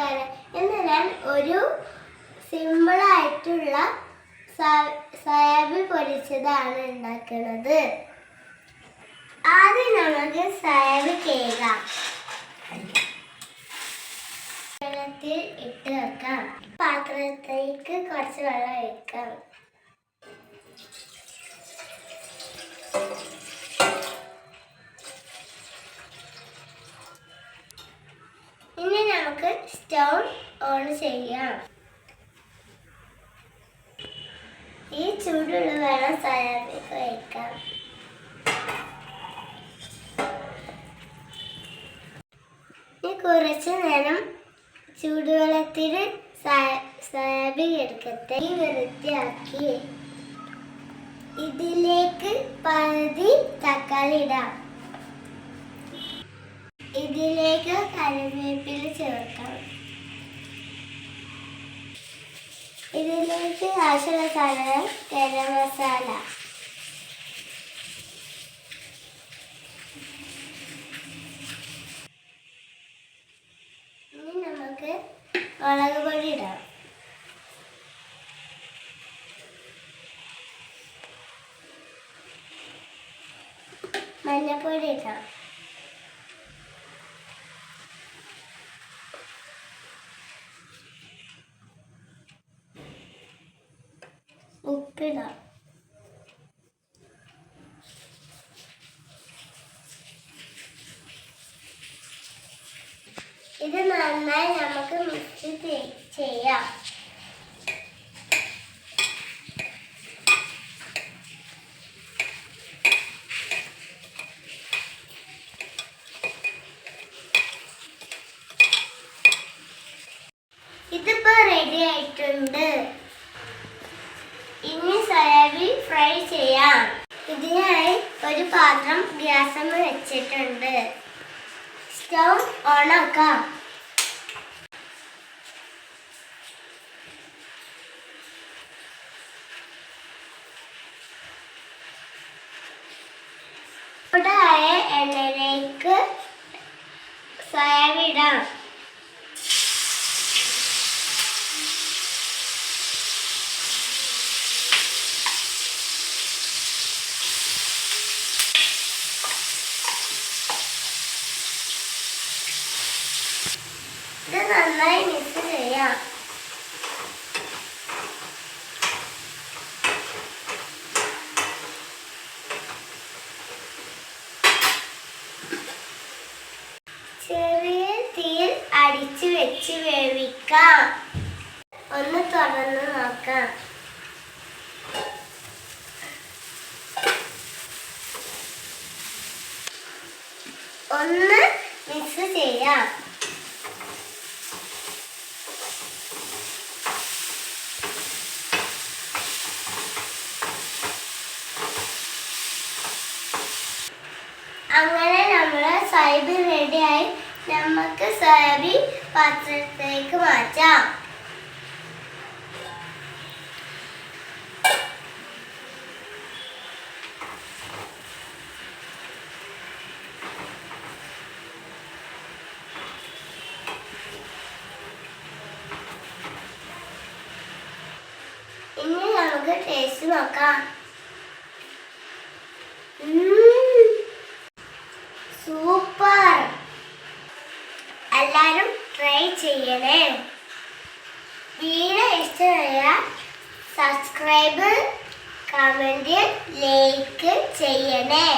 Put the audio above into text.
കൂട്ടുകാരെ, ഇന്ന് ഞാൻ ഒരു സിമ്പിളായിട്ടുള്ള സോയാബീൻ പൊരിച്ചതാണ് ഉണ്ടാക്കുന്നത്. ആദ്യം നമുക്ക് സോയാബീൻ കേൾക്കാം. വെള്ളത്തിൽ ഇട്ട് വെക്കാം. പാത്രത്തിലേക്ക് കുറച്ച് വെള്ളം ഒഴിക്കാം. ഇനി നമുക്ക് സ്റ്റൗ ഓൺ ചെയ്യാം. ഈ ചൂടുള്ള വെള്ളം സോയാബീൻ ഒഴിക്കാം. ഇനി കുറച്ച് നേരം ചൂടുവെള്ളത്തിൽ സോയാബീൻ എടുക്കട്ടെ. വൃത്തിയാക്കി ഇതിലേക്ക് പകുതി തക്കാളി ഇടാം. ഇതിലേക്ക് കറിവേപ്പില ചേർക്കാം. ഇതിലേക്ക് ആവശ്യമുള്ള സാധനം ഗരം മസാല, ഇനി നമുക്ക് മുളക് പൊടി ഇടാം. മഞ്ഞൾപ്പൊടി ഇടാം. ഉപ്പിടാം. ഇത് നന്നായി നമുക്ക് മിക്സ് ചെയ്യാം. ഇതിപ്പോ റെഡി ആയിട്ടുണ്ട്. ഇനി സോയാബീൻ ഫ്രൈ ചെയ്യാം. ഇതിനായി ഒരു പാത്രം ഗ്യാസിൽ വെച്ചിട്ടുണ്ട്. സ്റ്റൗ ഓൺ ആക്കാം. ചൂടായ എണ്ണയിലേക്ക് സോയാബീൻ ഇടാം. ഇത് നന്നായി മിക്സ് ചെയ്യാം. ചെറിയ തീയിൽ അടിച്ചു വെച്ച് വേവിക്കാം. ഒന്ന് തുറന്ന് നോക്കാം. ഒന്ന് മിക്സ് ചെയ്യാം. അങ്ങനെ നമ്മുടെ സോയാബീൻ റെഡിയായി. നമുക്ക് സോയാബീൻ പാത്രത്തിലേക്ക് മാറ്റാം. ഇനി നമുക്ക് ടേസ്റ്റ് നോക്കാം. സൂപ്പർ! എല്ലാവരും ട്രൈ ചെയ്യണേ. വീഡിയോ ഇഷ്ടമായാൽ സബ്സ്ക്രൈബ്, കമന്റ്, ലൈക്ക് ചെയ്യണേ.